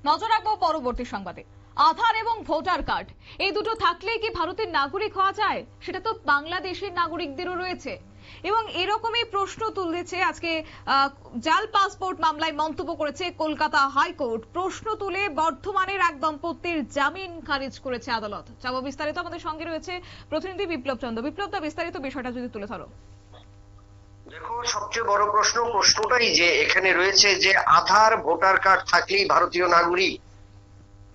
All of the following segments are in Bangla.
নজর রাখবো পরবর্তী সংবাদে। আধার এবং ভোটার কার্ড এই দুটো থাকলেই কি ভারতের নাগরিক হওয়া যায়? সেটা তো বাংলাদেশের নাগরিকদেরও রয়েছে এবং এরকমই প্রশ্ন তুলেছে আজকে জাল পাসপোর্ট মামলায় মন্তব্য করেছে কলকাতা হাইকোর্ট। প্রশ্ন তুলে বর্ধমানের এক দম্পতির জামিন খারিজ করেছে আদালত। যাব বিস্তারিত, আমাদের সঙ্গে রয়েছে প্রতিনিধি বিপ্লব চন্দ্র। বিপ্লব, বিস্তারিত বিষয়টা যদি তুলে ধরো। দেখো, সবচেয়ে বড় প্রশ্নটাই যে এখানে রয়েছে যে আধার ভোটার কার্ড থাকলেই ভারতীয় নাগরিক।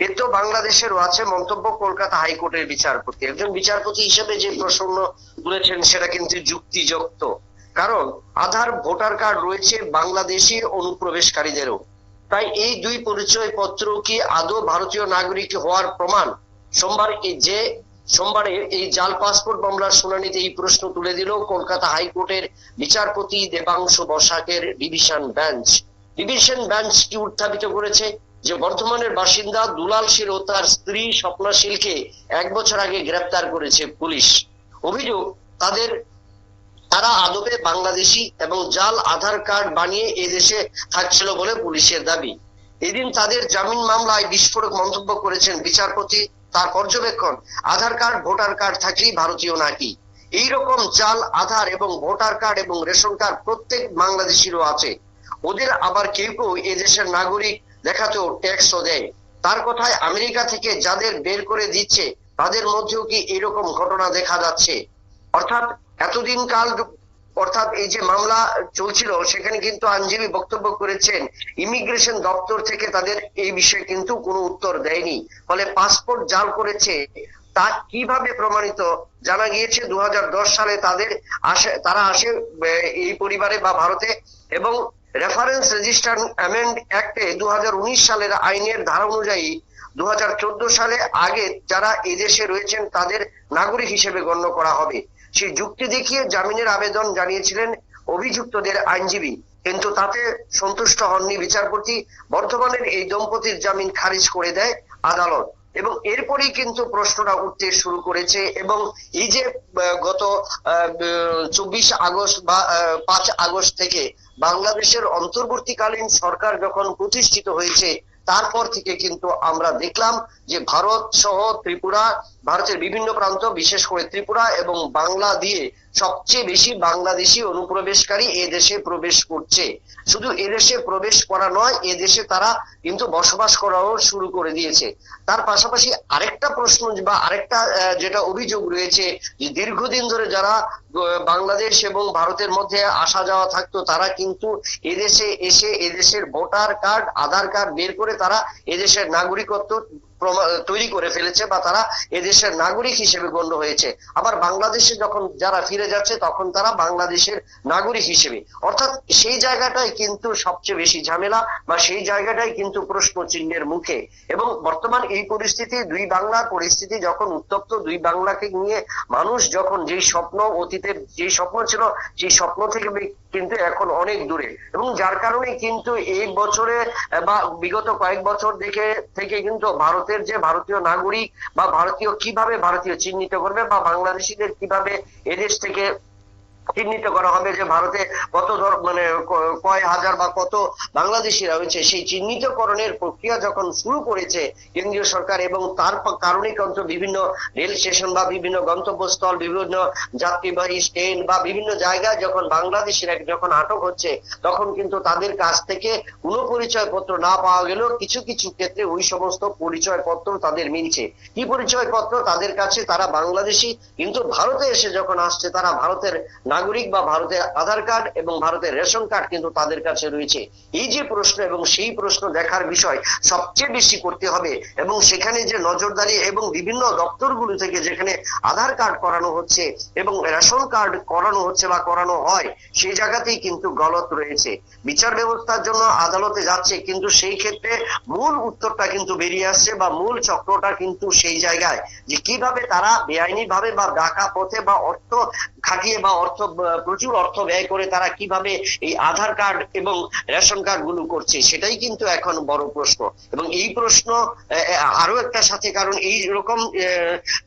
এ তো বাংলাদেশেরও আছে। মন্তব্য কলকাতা হাইকোর্টের বিচারপতি। একজন বিচারপতি হিসেবে যে প্রশ্ন তুলেছেন সেটা কিন্তু যুক্তিযুক্ত, কারণ আধার ভোটার কার্ড রয়েছে বাংলাদেশি অনুপ্রবেশকারীদেরও। তাই এই দুই পরিচয় পত্র কি আদৌ ভারতীয় নাগরিক হওয়ার প্রমাণ? সোমবারে এই জাল পাসপোর্ট মামলার শুনানিতে এই প্রশ্ন তুলে দিল কলকাতা হাইকোর্টের বিচারপতি দেবাংশু বসাকের ডিভিশন বেঞ্চ কি উত্থাপিত করেছে যে বর্ধমানের বাসিন্দা দুলাল শীল ও তার স্ত্রী স্বপ্না শীলকে 1 বছর আগে গ্রেপ্তার করেছে পুলিশ। অভিযোগ, তারা আদবে বাংলাদেশি এবং জাল আধার কার্ড বানিয়ে এদেশে থাকছিল বলে পুলিশের দাবি। এদিন তাদের জামিন মামলায় বিস্ফোরক মন্তব্য করেছেন বিচারপতি। তার পর্যবেক্ষণ, আধার কার্ড ভোটার কার্ড থাকলেই ভারতীয় নাকি? এইরকম জাল আধার এবং ভোটার কার্ড এবং রেশন কার্ড প্রত্যেক বাংলাদেশিরও আছে। ওদের আবার কেউ কেউ এদেশের নাগরিক দেখাতেও ট্যাক্সও দেয়। তার কথায় আমেরিকা থেকে যাদের বের করে দিচ্ছে তাদের মধ্যেও কি এরকম ঘটনা দেখা যাচ্ছে? অর্থাৎ এই যে মামলা চলছিল সেখানে কিন্তু আইনজীবী বক্তব্য করেছেন ইমিগ্রেশন দপ্তর থেকে তাদের এই বিষয়ে কিন্তু কোনো উত্তর দেয়নি। ফলে পাসপোর্ট জাল করেছে তা কিভাবে প্রমাণিত? জানা গিয়েছে 2010 সালে তারা আসে এই পরিবারে বা ভারতে, এবং রেফারেন্স রেজিস্টার অ্যামেন্ড অ্যাক্টে 2019 সালের আইনের ধারা অনুযায়ী 2014 সালে আগে যারা এদেশে রয়েছেন তাদের নাগরিক হিসেবে গণ্য করা হবে। সেই যুক্তি দেখিয়ে জামিনের আবেদন জানিয়েছিলেন অভিযুক্তদের আইনজীবী, কিন্তু তাতে সন্তুষ্ট হননি বিচারপতি। বর্তমানের এই দম্পতির জামিন খারিজ করে দেয় আদালত এবং এরপরেই কিন্তু প্রশ্নটা উঠতে শুরু করেছে। এবং এই যে গত 24 আগস্ট বা 5 আগস্ট থেকে বাংলাদেশের অন্তর্বর্তীকালীন সরকার যখন প্রতিষ্ঠিত হয়েছে তারপর থেকে কিন্তু আমরা দেখলাম যে ভারত সহ ত্রিপুরা, ভারতের বিভিন্ন প্রান্ত বিশেষ করে ত্রিপুরা এবং বাংলা দিয়ে সবচেয়ে বেশি বাংলাদেশি অনুপ্রবেশকারী এদেশে প্রবেশ করছে। শুধু এদেশে প্রবেশ করা নয়, এদেশে তারা কিন্তু বসবাস করাও শুরু করে দিয়েছে। তার পাশাপাশি আরেকটা প্রশ্ন বা আরেকটা যেটা অভিযোগ রয়েছে যে দীর্ঘদিন ধরে যারা বাংলাদেশ এবং ভারতের মধ্যে আসা যাওয়া থাকতো তারা কিন্তু এদেশে এসে এদেশের ভোটার কার্ড আধার কার্ড বের করে তারা এদেশের নাগরিকত্ব তৈরি করে ফেলেছে বা তারা এদেশের নাগরিক হিসেবে গণ্য হয়েছে। আবার বাংলাদেশে যখন যারা ফিরে যাচ্ছে তখন তারা বাংলাদেশের নাগরিক হিসেবে, অর্থাৎ সেই জায়গাটাই কিন্তু সবচেয়ে বেশি ঝামেলা বা সেই জায়গাটাই কিন্তু প্রশ্ন চিহ্নের মুখে। এবং বর্তমান এই পরিস্থিতি, দুই বাংলার পরিস্থিতি যখন উত্তপ্ত, দুই বাংলাকে নিয়ে মানুষ যখন যেই স্বপ্ন, অতীতের যেই স্বপ্ন ছিল সেই স্বপ্ন থেকে কিন্তু এখন অনেক দূরে, এবং যার কারণে কিন্তু এই বছরে বা বিগত কয়েক বছর থেকে কিন্তু ভারতের যে ভারতীয় নাগরিক বা ভারতীয় কিভাবে ভারতীয় চিহ্নিত করবে বা বাংলাদেশিদের কিভাবে এদেশ থেকে চিহ্নিত করা হবে, যে ভারতে কত কয় হাজার বা কত বাংলাদেশিরা রয়েছে, সেই চিহ্নিতকরণের প্রক্রিয়া যখন শুরু করেছে কেন্দ্রীয় সরকার, এবং তার কারণে কিন্তু বিভিন্ন রেল স্টেশন বা বিভিন্ন গন্তব্যস্থল, বিভিন্ন যাত্রীবাহী স্ট্যান্ড বা বিভিন্ন জায়গায় যখন বাংলাদেশিরা যখন আটক হচ্ছে তখন কিন্তু তাদের কাছ থেকে কোনো পরিচয় পত্র না পাওয়া গেলেও কিছু কিছু ক্ষেত্রে ওই সমস্ত পরিচয় পত্র তাদের মিলছে। কি পরিচয় পত্র? তাদের কাছে তারা বাংলাদেশি, কিন্তু ভারতে এসে যখন আসছে তারা ভারতের নাগরিক বা ভারতের আধার কার্ড এবং ভারতের রেশন কার্ড কিন্তু তাদের কাছে রয়েছে। এই যে প্রশ্ন এবং সেই প্রশ্ন দেখার বিষয় সবচেয়ে বেশি করতে হবে, এবং সেখানে যে নজরদারি এবং বিভিন্ন দপ্তরগুলো থেকে যেখানে আধার কার্ড করানো হচ্ছে এবং রেশন কার্ড করানো হচ্ছে বা করানো হয় সেই জায়গাতেই কিন্তু গলত রয়েছে। বিচার ব্যবস্থার জন্য আদালতে যাচ্ছে, কিন্তু সেই ক্ষেত্রে মূল উত্তরটা কিন্তু বেরিয়ে আসছে বা মূল চক্রটা কিন্তু সেই জায়গায় যে কিভাবে তারা বেআইনি ভাবে বা ডাকা পথে বা অর্থ খাটিয়ে বা প্রচুর অর্থ ব্যয় করে তারা কিভাবে এই আধার কার্ড এবং রেশন কার্ড গুলো করছে, সেটাই কিন্তু এখন বড় প্রশ্ন। এবং এই প্রশ্ন আরো একটা সাথে, কারণ এই রকম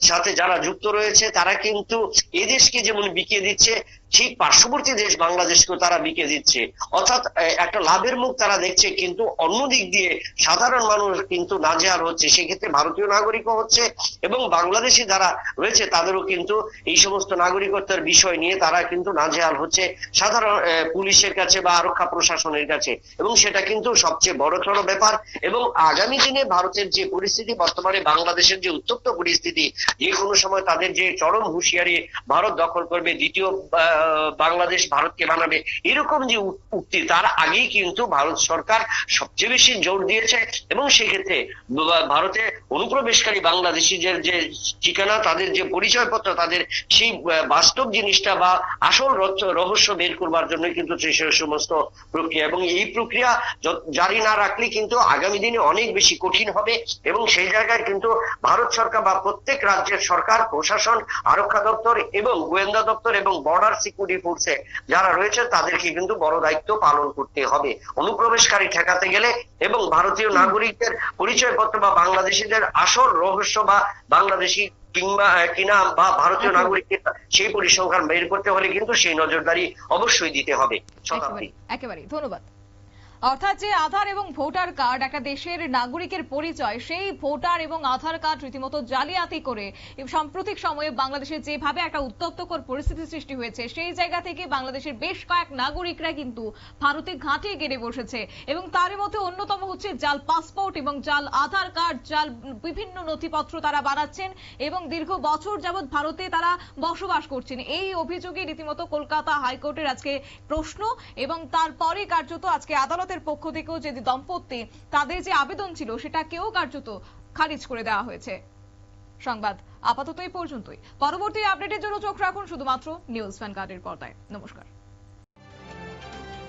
সাথে যারা যুক্ত রয়েছে তারা কিন্তু এদেশকে যেমন বিকিয়ে দিচ্ছে সেই পার্শ্ববর্তী দেশ বাংলাদেশকেও তারা বিকে দিচ্ছে, অর্থাৎ একটা লাভের মুখ তারা দেখছে, কিন্তু অন্য দিক দিয়ে সাধারণ মানুষ কিন্তু নাজেহাল হচ্ছে। সেক্ষেত্রে ভারতীয় নাগরিকও হচ্ছে এবং বাংলাদেশি যারা রয়েছে তাদেরও কিন্তু এই সমস্ত নাগরিকত্বের বিষয় নিয়ে তারা কিন্তু নাজেহাল হচ্ছে সাধারণ পুলিশের কাছে বা আরক্ষা প্রশাসনের কাছে, এবং সেটা কিন্তু সবচেয়ে বড়সড় ব্যাপার। এবং আগামী দিনে ভারতের যে পরিস্থিতি, বর্তমানে বাংলাদেশের যে উত্তপ্ত পরিস্থিতি, যে কোনো সময় তাদের যে চরম হুঁশিয়ারি ভারত দখল করবে, দ্বিতীয় বাংলাদেশ ভারতকে বানাবে, এরকম যে উক্তি, তার আগেই কিন্তু ভারত সরকার সবচেয়ে বেশি জোর দিয়েছে। এবং সেক্ষেত্রে ভারতে অনুপ্রবেশকারী বাংলাদেশিদের যে ঠিকানা, তাদের যে পরিচয়পত্র, তাদের সেই বাস্তব জিনিসটা বা আসল রহস্য বের করবার জন্য কিন্তু সেই সমস্ত প্রক্রিয়া, এবং এই প্রক্রিয়া জারি না রাখলে কিন্তু আগামী দিনে অনেক বেশি কঠিন হবে। এবং সেই জায়গায় কিন্তু ভারত সরকার বা প্রত্যেক রাজ্যের সরকার, প্রশাসন, আরক্ষা দপ্তর এবং গোয়েন্দা দপ্তর এবং বর্ডার সিকিউরিটি ফোর্সে যারা রয়েছে তাদেরকে কিন্তু বড় দায়িত্ব পালন করতে হবে অনুপ্রবেশকারী ঠেকাতে গেলে, এবং ভারতীয় নাগরিকদের পরিচয়পত্র বা বাংলাদেশিদের আসল রহস্য বা বাংলাদেশি কিনা বা ভারতীয় নাগরিকদের সেই পরিসংখ্যান বের করতে হলে কিন্তু সেই নজরদারি অবশ্যই দিতে হবে। একেবারে ধন্যবাদ। অর্থাৎ যে আধার এবং ভোটার কার্ড একটা দেশের নাগরিকের পরিচয়, সেই ভোটার এবং আধার কার্ড রীতিমতো জালিয়াতি করে সাম্প্রতিক সময়ে বাংলাদেশে যেভাবে একটা উত্তপ্তকর পরিস্থিতি সৃষ্টি হয়েছে, সেই জায়গা থেকে বাংলাদেশের বেশ কয়েক নাগরিকরা কিন্তু ভারতে ঘাঁটে গেড়ে বসেছে। এবং তার মধ্যে অন্যতম হচ্ছে জাল পাসপোর্ট এবং জাল আধার কার্ড, জাল বিভিন্ন নথিপত্র তারা বানাচ্ছেন এবং দীর্ঘ বছর যাবৎ ভারতে তারা বসবাস করছেন। এই অভিযোগে রীতিমতো কলকাতা হাইকোর্টের আজকে প্রশ্ন, এবং তারপরে কার্যত আজকে আদালত পক্ষ থেকেও যে দম্পতি তাদের যে আবেদন ছিল সেটাকেও কার্যত খারিজ করে দেওয়া হয়েছে। সংবাদ আপাতত এই পর্যন্তই। পরবর্তী আপডেটের জন্য চোখ রাখুন শুধুমাত্র নিউজ ভ্যানগার্ডের পর্দায়। নমস্কার।